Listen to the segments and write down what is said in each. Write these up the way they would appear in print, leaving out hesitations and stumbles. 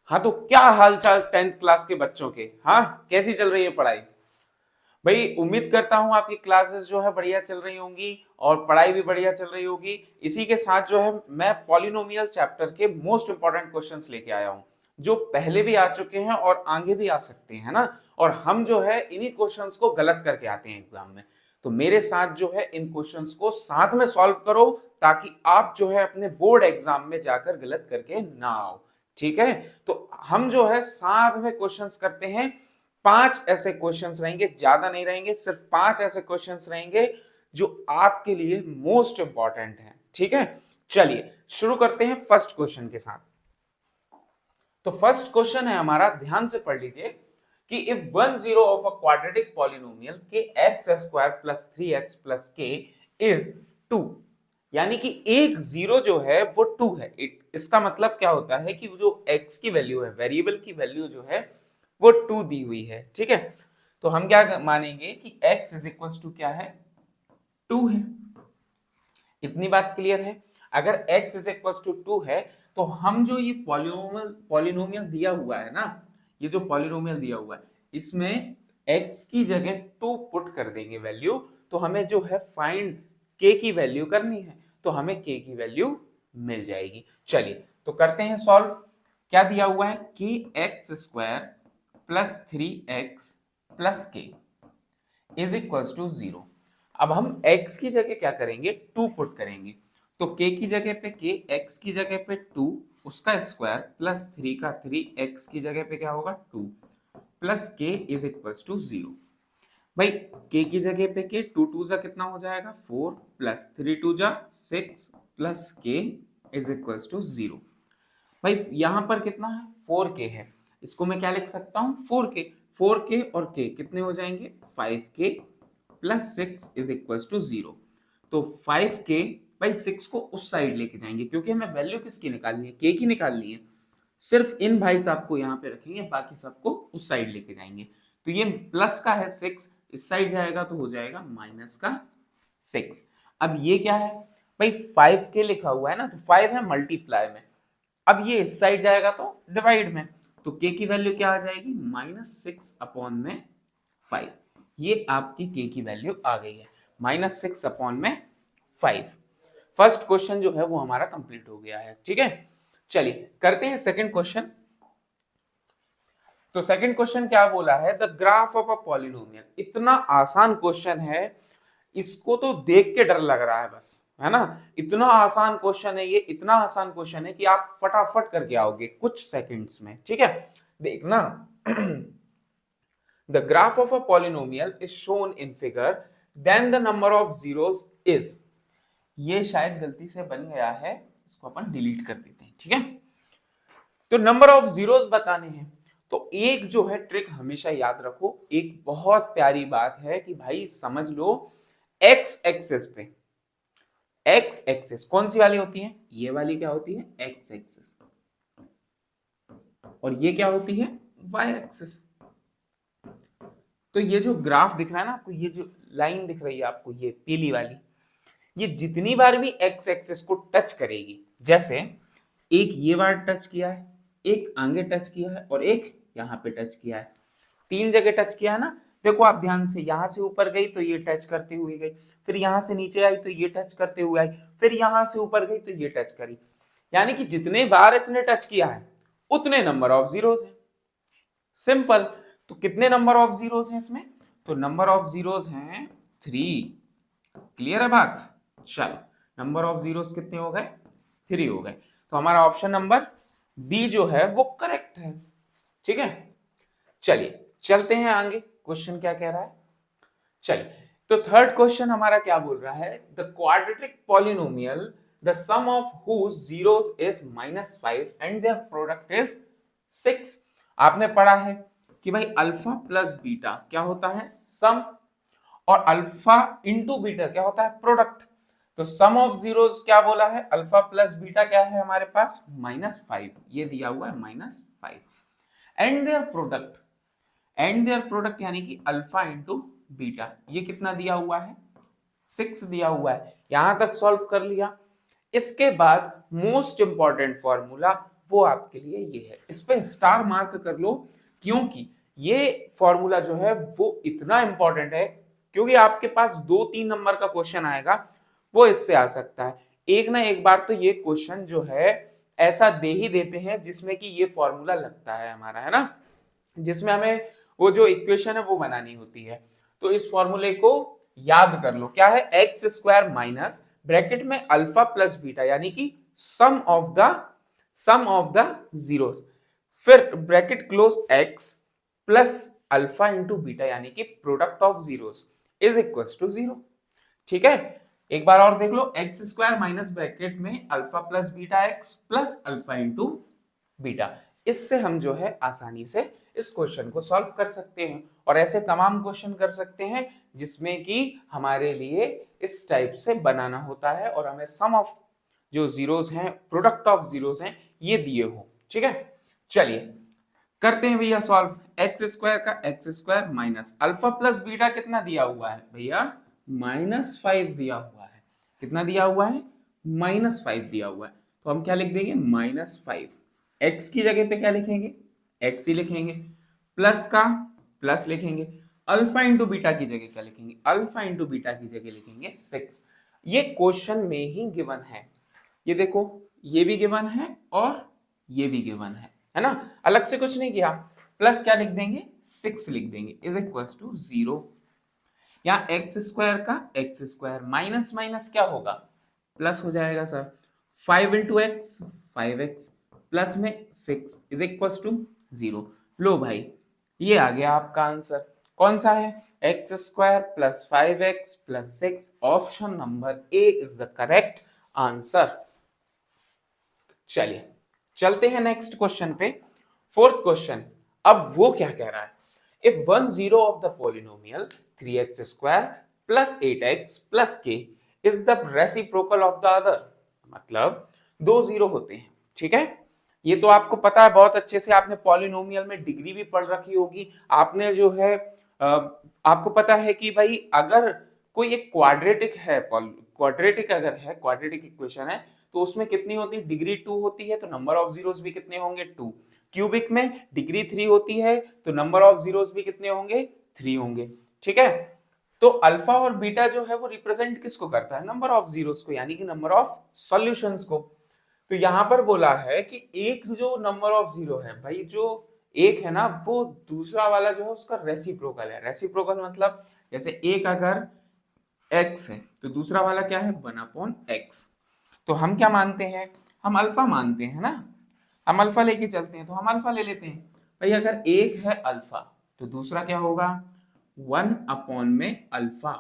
हाँ तो क्या हाल चाल 10th क्लास के बच्चों के। हाँ, कैसी चल रही है पढ़ाई? भाई उम्मीद करता हूँ आपकी क्लासेस जो है बढ़िया चल रही होंगी और पढ़ाई भी बढ़िया चल रही होगी। इसी के साथ जो है मैं पॉलिनोमियल चैप्टर के मोस्ट इंपॉर्टेंट क्वेश्चंस लेके आया हूँ, जो पहले भी आ चुके हैं और आगे भी आ सकते हैं ना। और हम जो है इन्हीं क्वेश्चंस को गलत करके आते हैं एग्जाम में। तो मेरे साथ जो है इन क्वेश्चंस को साथ में सॉल्व करो, ताकि आप जो है अपने बोर्ड एग्जाम में जाकर गलत करके ना आओ। ठीक है, तो हम जो है साथ में क्वेश्चंस करते हैं। 5 ऐसे क्वेश्चंस रहेंगे, ज्यादा नहीं रहेंगे, सिर्फ 5 ऐसे क्वेश्चंस रहेंगे जो आपके लिए मोस्ट इंपॉर्टेंट है। ठीक है, चलिए शुरू करते हैं फर्स्ट क्वेश्चन के साथ। तो फर्स्ट क्वेश्चन है हमारा, ध्यान से पढ़ लीजिए कि if 1 0 of a quadratic polynomial K X square plus 3x plus K is 2, यानी कि एक जीरो जो है वो 2 है। इसका मतलब क्या होता है कि जो x की वैल्यू है, वेरिएबल की वैल्यू जो है वो 2 दी हुई है। ठीक है, तो हम क्या मानेंगे कि x इज इक्वल टू क्या है, 2 है। इतनी बात क्लियर है। अगर x इज इक्वल टू 2 है तो हम जो ये पॉलिनोमियल दिया हुआ है ना, ये जो पॉलिनोमियल दिया हुआ है इसमें x की जगह 2 पुट कर देंगे वैल्यू। तो हमें जो है फाइंड k की वैल्यू करनी है, तो हमें k की वैल्यू मिल जाएगी। चलिए तो करते हैं सॉल्व। क्या दिया हुआ है कि x square plus 3x plus K is equal to 0। अब हम x की जगह क्या करेंगे, 2 पुट करेंगे। तो k की जगह पे k, x की जगह पे 2, उसका स्क्वायर प्लस 3 का 3, x की जगह पे क्या होगा 2 plus k is equal to 0। भाई k की जगह पे k, 2 2 जा कितना हो जाएगा 4 प्लस 3 2 जा 6 plus k is equal to 0। भाई यहां पर कितना है 4k है, इसको मैं क्या लिख सकता हूँ 4k। 4k और k कितने हो जाएंगे 5k plus 6 is equal to 0। तो 5k, भाई 6 को उस साइड लेके जाएंगे क्योंकि हमें वैल्यू किसकी निकालनी है, k की निकालनी है। सिर्फ इन भाई साहब को यहाँ पे रखेंगे, बाकी सबको उस साइड लेके जाएंगे। तो ये प्लस का है 6, इस साइड जाएगा तो हो जाएगा माइनस का 6। अब ये क्या है भाई, 5k लिखा हुआ है ना, तो 5 है मल्टीप्लाई में। अब ये इस साइड जाएगा तो डिवाइड में, तो k की वैल्यू क्या आ जाएगी -6 अपॉन में 5। ये आपकी k की वैल्यू आ गई है -6 अपॉन में 5। फर्स्ट क्वेश्चन जो है वो हमारा कंप्लीट हो गया है। ठीक है, चलिए करते हैं सेकंड क्वेश्चन। तो सेकंड क्वेश्चन क्या बोला है, the graph of a polynomial. इतना आसान क्वेश्चन है, इसको तो देख के डर लग रहा है बस, है ना। इतना आसान क्वेश्चन है ये, इतना आसान क्वेश्चन है कि आप फटाफट करके आओगे कुछ सेकंड्स में। ठीक है, देखना। The graph of a polynomial is shown in figure, then the number of zeros is. ये शायद गलती से बन गया है, इसको अपन डिलीट कर देते हैं। ठीक है, तो नंबर ऑफ जीरोस बताने हैं। तो एक जो है ट्रिक हमेशा याद रखो, एक बहुत प्यारी बात है कि भाई समझ लो, एक्स एक्सिस पे, एक्स एक्सिस कौन सी वाली होती है, ये वाली क्या होती है एक्स एक्सिस, और ये क्या होती है वाई एक्सिस। तो ये जो ग्राफ दिख रहा है ना आपको, ये जो लाइन दिख रही है आपको ये पीली वाली, ये जितनी बार भी एक्स एक्सिस को टच करेगी, जैसे एक ये बार टच किया है, एक आगे टच किया है और एक यहाँ पे टच किया है, 3 जगह टच किया है ना। देखो आप ध्यान से, यहां से ऊपर गई तो ये टच करते हुए गई, फिर यहां से नीचे आई तो ये टच करते हुए आई, फिर यहां से ऊपर गई तो ये टच करी। यानी कि जितने बार इसने टच किया है उतने नंबर ऑफ जीरोस है। सिंपल। तो कितने नंबर ऑफ जीरोस हैं इसमें, तो नंबर ऑफ जीरोस हैं 3। क्लियर है बात। चलो नंबर ऑफ जीरोस कितने हो गए, 3 हो गए। तो हमारा ऑप्शन नंबर बी जो है वो करेक्ट है। ठीक है, चलिए चलते हैं आगे, क्वेश्चन क्या कह रहा है। चलिए, तो थर्ड क्वेश्चन हमारा क्या बोल रहा है, the quadratic polynomial the sum of whose zeros is -5 and their product is 6। आपने पढ़ा है कि भाई अल्फा प्लस बीटा क्या होता है सम, और अल्फा इंटू बीटा क्या होता है प्रोडक्ट। तो सम ऑफ जीरोस क्या बोला है, अल्फा प्लस बीटा क्या है हमारे पास -5, ये दिया हुआ है -5, and their product, and their product यानी कि अल्फा इंटू बीटा, ये कितना दिया हुआ है 6 दिया हुआ है। यहां तक सॉल्व कर लिया। इसके बाद मोस्ट इंपॉर्टेंट फॉर्मूला वो आपके लिए ये है। इस पे स्टार मार्क कर लो, क्योंकि ये फॉर्मूला जो है वो इतना इंपॉर्टेंट है, क्योंकि आपके पास 2-3 नंबर का क्वेश्चन आएगा वो इससे आ सकता है। एक ना एक बार तो ये क्वेश्चन जो है ऐसा दे ही देते हैं जिसमें कि ये फॉर्मूला लगता है हमारा, है ना, जिसमें हमें वो जो इक्वेशन है वो बनानी होती है। तो इस फॉर्मूले को याद कर लो, क्या है, एक्स स्क्वायर माइनस ब्रैकेट में अल्फा प्लस बीटा, यानी कि सम ऑफ द जीरोस, फिर bracket close X plus alpha into beta, यानी कि product of zeros is equal to 0। ठीक है, एक बार और देख लो, एक्स स्क्वायर माइनस ब्रैकेट में alpha plus beta X plus alpha into beta. इससे हम जो है आसानी से इस क्वेश्चन को सॉल्व कर सकते हैं, और ऐसे तमाम क्वेश्चन कर सकते हैं जिसमें कि हमारे लिए इस टाइप से बनाना होता है और हमें सम ऑफ जो जीरोस हैं, प्रोडक्ट ऑफ जीरोस हैं, ये दिए हो। ठीक है, चलिए करते हैं भैया सॉल्व। एक्स स्क्वायर का X square minus alpha plus beta कितना दिया हुआ है भैया, -5 दिया हुआ है। कितना दिया हुआ है, -5 दिया हुआ है। तो हम क्या लिख देंगे, -5। एक्स की जगह पे क्या लिखेंगे, एक्स ही लिखेंगे, प्लस का प्लस लिखेंगे, अल्फा इंटू बीटा की जगह क्या लिखेंगे, अल्फा इंटू बीटा की जगह लिखेंगे 6। ये क्वेश्चन में ही गिवन है, ये देखो, ये भी गिवन है और ये भी गिवन है ना, अलग से कुछ नहीं किया। प्लस क्या लिख देंगे, 6 लिख देंगे, इज इक्वल टू 0। यहाँ एक्स स्क्वायर का एक्स स्क्वायर माइनस माइनस क्या होगा, प्लस हो जाएगा sir. 5 into x 5x plus में 6 इज इक्वल टू 0। लो भाई, ये आ गया आपका आंसर। कौन सा है, X square plus 5x plus 6। Option number A is the correct answer. चलिए चलते हैं नेक्स्ट क्वेश्चन पे, फोर्थ क्वेश्चन। अब वो क्या कह रहा है, if 1 0 of the polynomial 3x square plus 8x plus k is the reciprocal of the other. मतलब 2 0 होते हैं, ठीक है, ये तो आपको पता है बहुत अच्छे से, आपने पॉलिनोमियल में डिग्री भी पढ़ रखी होगी। आपने जो है आपको पता है कि भाई अगर कोई एक क्वाड्रेटिक है, क्वाड्रेटिक अगर है, क्वाड्रेटिक इक्वेशन है, तो उसमें कितनी होती है, डिग्री 2 होती है, तो नंबर ऑफ जीरोस भी कितने होंगे, 2। क्यूबिक में डिग्री 3 होती है, तो नंबर ऑफ जीरोस भी कितने होंगे, 3 होंगे। ठीक है, तो अल्फा और बीटा जो है वो रिप्रेजेंट किसको करता है, नंबर ऑफ जीरोस को, यानी कि नंबर ऑफ सॉल्यूशंस को। तो यहां पर बोला है कि एक जो नंबर ऑफ जीरो है भाई, जो एक है ना, वो दूसरा वाला जो है उसका रेसिप्रोकल है। रेसिप्रोकल मतलब जैसे एक अगर x है तो दूसरा वाला क्या है, 1/x। तो हम क्या मानते हैं, हम अल्फा मानते हैं ना, हम अल्फा लेके चलते हैं, तो हम अल्फा ले लेते हैं भाई। अगर एक है अल्फा तो दूसरा क्या होगा, 1/अल्फा।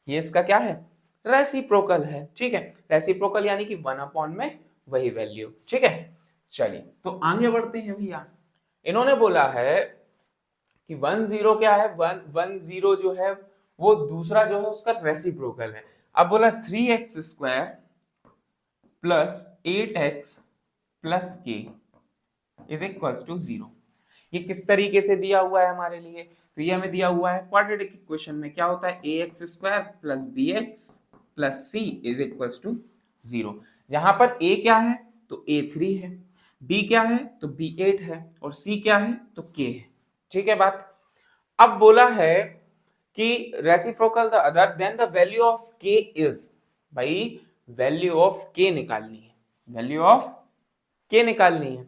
ये इसका क्या है, रेसिप्रोकल है। ठीक है, रेसिप्रोकल यानी कि 1/में वही वैल्यू। ठीक है, चलिए तो आगे बढ़ते हैं भैया। इन्होंने बोला है कि 1 0 क्या है, 1 0 जो है वो दूसरा जो है उसका रेसिप्रोकल है। अब बोला 3x square plus 8x plus k is equal to 0। ये किस तरीके से दिया हुआ है हमारे लिए, तो ये हमें दिया हुआ है क्वाड्रेटिक इक्वेशन में, क्या होता है, ax square plus bx plus c is equal to 0। जहां पर a क्या है तो a 3 है, b क्या है तो b 8 है, और c क्या है तो k है। ठीक है बात। अब बोला है कि reciprocal the other than the value of k is, भाई वैल्यू ऑफ k निकालनी है, वैल्यू ऑफ k निकालनी है।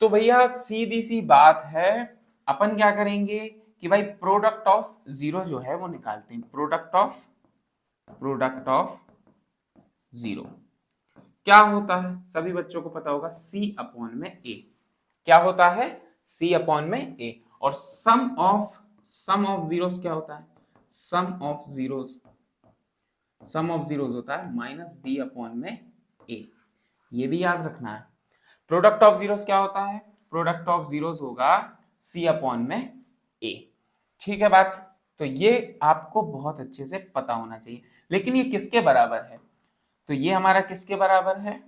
तो भैया सीधी सी बात है, अपन क्या करेंगे कि भाई प्रोडक्ट ऑफ जीरो जो है वो निकालते हैं। प्रोडक्ट ऑफ जीरो क्या होता है, सभी बच्चों को पता होगा, c/a। क्या होता है, c/a। और सम ऑफ जीरोस क्या होता है, सम ऑफ जीरोस होता है -b/a। ये भी याद रखना है। प्रोडक्ट ऑफ जीरोस क्या होता है, प्रोडक्ट ऑफ जीरोस होगा c/a। ठीक है बात, तो ये आपको बहुत अच्छे से पता होना चाहिए। लेकिन ये किसके बराबर है, तो ये हमारा किसके बराबर है,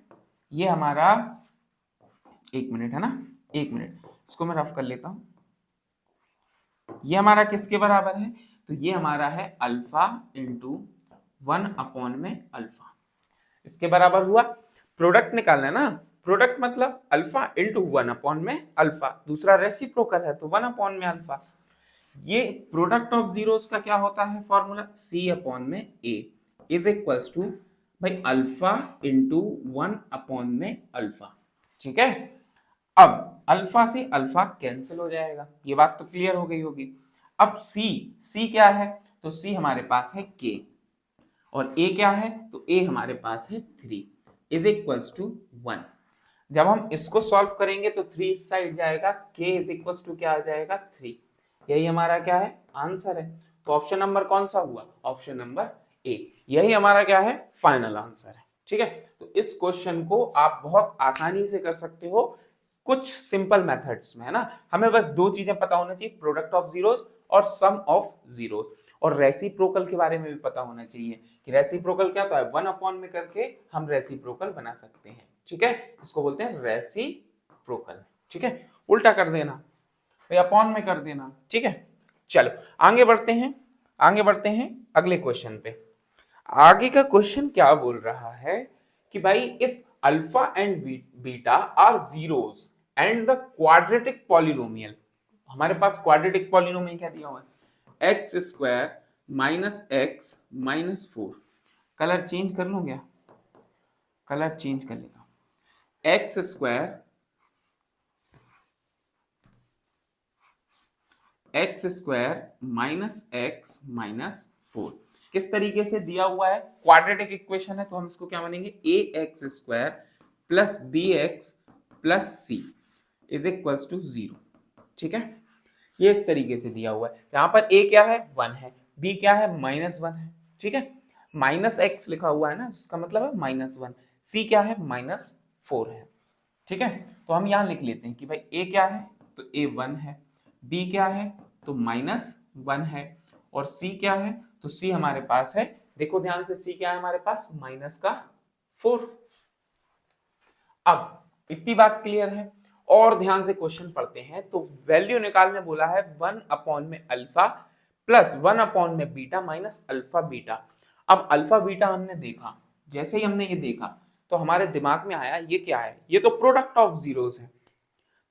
ये हमारा, एक मिनट है ना, एक मिनट, इसको मैं रफ कर लेता हूं। ये हमारा किसके बराबर है, तो ये हमारा है अल्फा इंटू 1/अल्फा, इसके बराबर हुआ। प्रोडक्ट निकालना है ना, प्रोडक्ट मतलब अल्फा इंटू 1 में अल्फा, दूसरा रेसिप्रोकल है तो 1 में अल्फा। ये प्रोडक्ट ऑफ जीरोस का क्या होता है formula, C/A is equals to भाई अल्फा इंटू 1 में अल्फा। ठीक है, अब अल्फा से अल्फा कैंसिल हो जाएगा, ये बात तो क्लियर हो गई होगी। अब C क्या है, तो C हमारे पास है K, और A क्या है, तो A हमारे पास है 3 इज इक्वल्स टू 1। जब हम इसको सॉल्व करेंगे तो 3 इस साइड जाएगा, K इज इक्वल्स टू क्या आ जाएगा 3। यही हमारा क्या है आंसर है। तो ऑप्शन नंबर कौन सा हुआ, ऑप्शन नंबर ए, यही हमारा क्या है फाइनल आंसर है। ठीक है, तो इस क्वेश्चन को आप बहुत आसानी से कर सकते हो कुछ सिंपल मेथड्स में, है ना। हमें बस दो चीजें पता होना चाहिए, प्रोडक्ट ऑफ जीरोस और सम ऑफ जीरोस, और रेसिप्रोकल के बारे में भी पता होना चाहिए कि रेसिप्रोकल क्या होता है, 1 में करके हम रेसिप्रोकल बना सकते हैं। ठीक है, इसको बोलते हैं रेसिप्रोकल। ठीक है, उल्टा कर देना भाई, अपॉन में कर देना। ठीक है, चलो आगे बढ़ते हैं, आगे बढ़ते हैं अगले क्वेश्चन पे। आगे का क्वेश्चन क्या बोल रहा है कि भाई if alpha and beta are zeros and the quadratic polynomial, हमारे पास क्वाड्रेटिक पॉलिनोमियल क्या दिया हुआ है, X square minus X minus 4। Colour change कर लूं क्या, कलर चेंज कर लेता हूं, X square minus X minus 4 किस तरीके से दिया हुआ है, क्वाड्रेटिक इक्वेशन है तो हम इसको क्या मानेंगे, A X square plus B X plus C is equals to 0। ठीक है, ये इस तरीके से दिया हुआ है। यहाँ पर ए क्या है 1 है, बी क्या है -1 है। ठीक है, माइनस एक्स लिखा हुआ है ना, जिसका मतलब है -1, सी क्या है -4 है। ठीक है, तो हम यहाँ लिख लेते हैं कि भाई ए क्या है, तो ए 1 है, बी क्या है तो -1 है, और सी क्या है, तो सी हमारे पास है, देखो ध्यान से, सी क्या है हमारे पास -4। अब इतनी बात क्लियर है, और ध्यान से क्वेश्चन पढ़ते हैं। तो वैल्यू निकालने बोला है 1 में अल्फा प्लस 1 में बीटा माइनस अल्फा बीटा। अब अल्फा बीटा हमने देखा, जैसे ही हमने ये देखा तो हमारे दिमाग में आया ये क्या है, ये तो प्रोडक्ट ऑफ जीरोस है,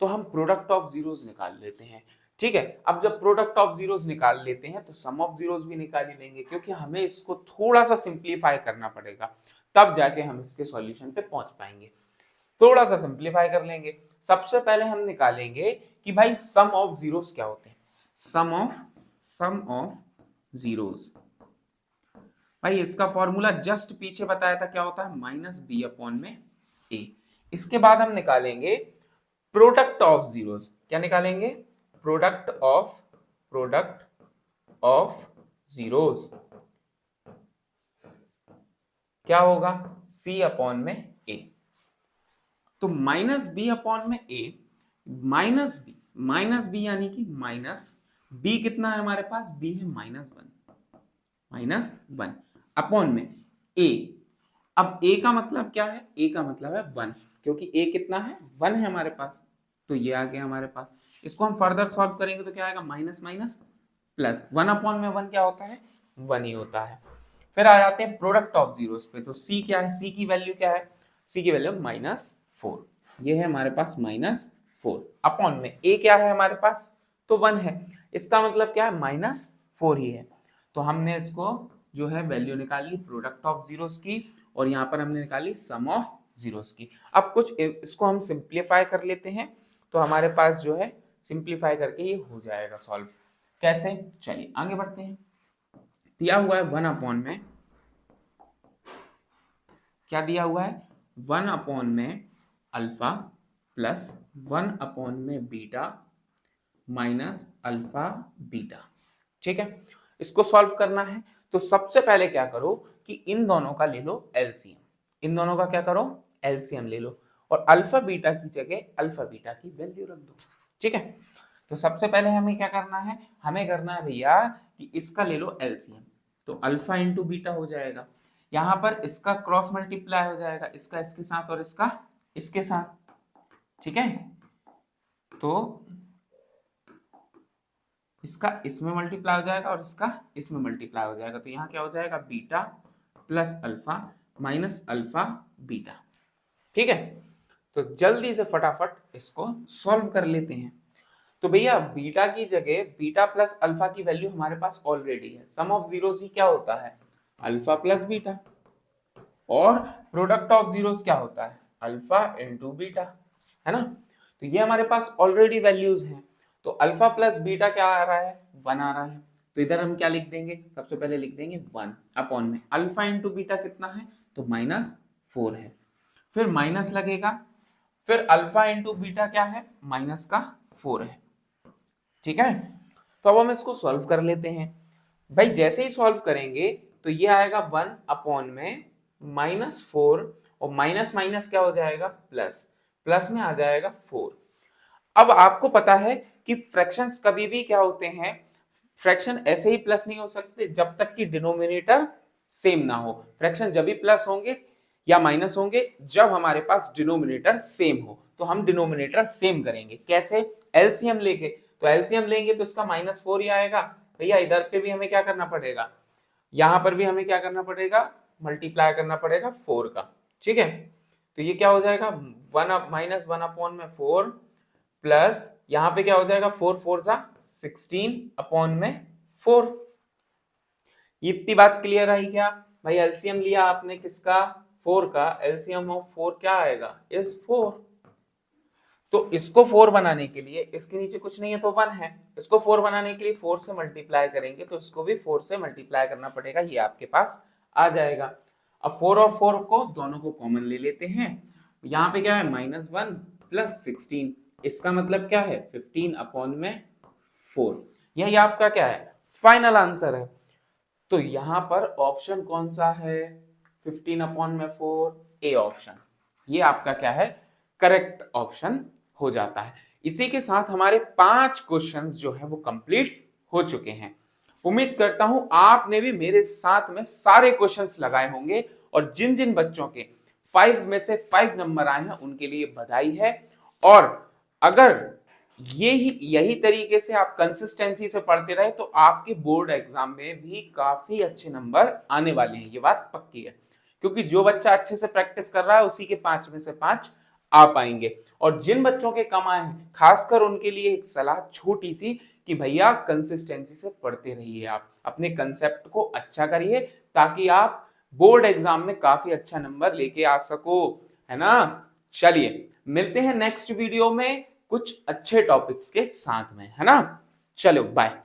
तो हम प्रोडक्ट ऑफ जीरोस निकाल लेते हैं। ठीक है, अब जब प्रोडक्ट ऑफ जीरोस निकाल लेते हैं तो सम ऑफ जीरोस भी निकाल ही लेंगे, क्योंकि हमें इसको थोड़ा सा सिंप्लीफाई करना पड़ेगा, तब जाके हम इसके सॉल्यूशन पे पहुंच पाएंगे। थोड़ा सा सिंप्लीफाई कर लेंगे। सबसे पहले हम निकालेंगे कि भाई सम ऑफ जीरोस क्या होते हैं, सम ऑफ जीरोस। भाई इसका फॉर्मूला जस्ट पीछे बताया था, क्या होता है -b/a। इसके बाद हम निकालेंगे प्रोडक्ट ऑफ जीरोस। क्या निकालेंगे, प्रोडक्ट ऑफ जीरोस। क्या होगा, C/a। तो -b/a, माइनस बी यानी कि माइनस b कितना है हमारे पास, b है -1 अपॉन में a। अब a का मतलब क्या है, a का मतलब है 1, क्योंकि a कितना है 1 है हमारे पास, तो ये आ गया हमारे पास। इसको हम फर्दर सॉल्व करेंगे तो क्या आएगा, माइनस माइनस प्लस, 1/1 क्या होता है 1 ही होता है। फिर आ जाते हैं प्रोडक्ट ऑफ जीरोस पे। तो c क्या है, c की वैल्यू क्या है, c की वैल्यू -4, ये है हमारे पास -4 अपॉन में a क्या है हमारे पास, तो 1 है, इसका मतलब क्या है -4 ही है। तो हमने इसको जो है वैल्यू निकाली प्रोडक्ट ऑफ जीरोस की, और यहाँ पर हमने निकाली सम ऑफ जीरोस की। अब कुछ इसको हम सिंप्लीफाई कर लेते हैं, तो हमारे पास जो है सिंप्लीफाई करके ये हो जाएगा सॉल्व। कैसे, चलिए आगे बढ़ते हैं। दिया हुआ है 1 में, क्या दिया हुआ है 1 में अल्फा प्लस 1 में बीटा माइनस अल्फा बीटा। ठीक है, इसको सॉल्व करना है तो सबसे पहले क्या करो कि इन दोनों का ले लो एलसीएम, इन दोनों का क्या करो एलसीएम ले लो, और अल्फा बीटा की जगह अल्फा बीटा की वैल्यू रख दो। ठीक है, तो सबसे पहले हमें क्या करना है, हमें करना है भैया कि इसका ले लो एलसीएम, तो अल्फा इंटू बीटा हो जाएगा, यहाँ पर इसका क्रॉस मल्टीप्लाई हो जाएगा, इसका इसके साथ और इसका इसके साथ। ठीक है, तो इसका इसमें मल्टीप्लाई हो जाएगा और इसका इसमें मल्टीप्लाई हो जाएगा, तो यहाँ क्या हो जाएगा beta plus alpha minus alpha beta. ठीक है, तो जल्दी से फटाफट इसको सॉल्व कर लेते हैं। तो भैया बीटा की जगह बीटा प्लस अल्फा की वैल्यू हमारे पास ऑलरेडी है। सम ऑफ जीरोस ही क्या होता है, अल्फा प्लस बीटा, और प्रोडक्ट ऑफ जीरोस क्या होता है, अल्फा इंटू बीटा, है ना। तो ये हमारे पास ऑलरेडी वैल्यूज हैं। तो अल्फा प्लस बीटा क्या आ रहा है, 1 आ रहा है। तो इधर हम क्या लिख देंगे, सबसे पहले लिख देंगे 1 अपॉन में अल्फा इंटू बीटा कितना है, तो -4 है। फिर माइनस लगेगा, फिर अल्फा इंटू बीटा क्या है, -4 है। ठीक है, तो अब हम इसको सॉल्व कर लेते हैं। भाई जैसे ही सॉल्व करेंगे तो ये आएगा 1 अपॉन में -4, और माइनस माइनस क्या हो जाएगा, प्लस, प्लस में आ जाएगा 4। अब आपको पता है कि फ्रैक्शंस कभी भी क्या होते हैं, फ्रैक्शन ऐसे ही प्लस नहीं हो सकते जब तक कि डिनोमिनेटर सेम ना हो। फ्रैक्शन जब भी प्लस होंगे या माइनस होंगे जब हमारे पास डिनोमिनेटर सेम हो। तो हम डिनोमिनेटर सेम करेंगे कैसे, एलसीएम लेके। तो एलसीएम लेंगे तो इसका -4 ही आएगा। भैया इधर पे भी हमें क्या करना पड़ेगा, यहां पर भी हमें क्या करना पड़ेगा, मल्टीप्लाई करना पड़ेगा 4 का। ठीक है, तो ये क्या हो जाएगा, -1 अपॉन में 4, प्लस यहां पे क्या हो जाएगा, 4 4 जा 16 अपॉन में 4। इतनी बात क्लियर आई क्या भाई। एलसीएम लिया आपने किसका, 4 का, एलसीएम ऑफ 4 क्या आएगा, इज 4। तो इसको 4 बनाने के लिए, इसके नीचे कुछ नहीं है तो 1 है, इसको 4 बनाने के लिए 4 से मल्टीप्लाई करेंगे तो इसको भी 4 से मल्टीप्लाई करना पड़ेगा, ये आपके पास आ जाएगा। अब 4 और 4 को दोनों को कॉमन ले लेते हैं। यहाँ पे क्या है, -1 प्लस 16, इसका मतलब क्या है 15 अपॉन में 4। यही आपका क्या है, फाइनल आंसर है। तो यहां पर ऑप्शन कौन सा है, 15 अपॉन में 4, ए ऑप्शन, ये आपका क्या है, करेक्ट ऑप्शन हो जाता है। इसी के साथ हमारे 5 क्वेश्चंस जो है वो कंप्लीट हो चुके हैं। उम्मीद करता हूं आपने भी मेरे साथ में सारे क्वेश्चंस लगाए होंगे, और जिन जिन बच्चों के 5 में से 5 नंबर आए हैं उनके लिए बधाई है। और अगर यही तरीके से आप कंसिस्टेंसी से पढ़ते रहे तो आपके बोर्ड एग्जाम में भी काफी अच्छे नंबर आने वाले हैं, ये बात पक्की है। क्योंकि जो बच्चा अच्छे से प्रैक्टिस कर रहा है उसी के 5 में से 5 आ पाएंगे। और जिन बच्चों के कम आए हैं खासकर उनके लिए एक सलाह छोटी सी, कि भैया कंसिस्टेंसी से पढ़ते रहिए, आप अपने कंसेप्ट को अच्छा करिए ताकि आप बोर्ड एग्जाम में काफी अच्छा नंबर लेके आ सको, है ना। चलिए मिलते हैं नेक्स्ट वीडियो में कुछ अच्छे टॉपिक्स के साथ में, है ना। चलो बाय।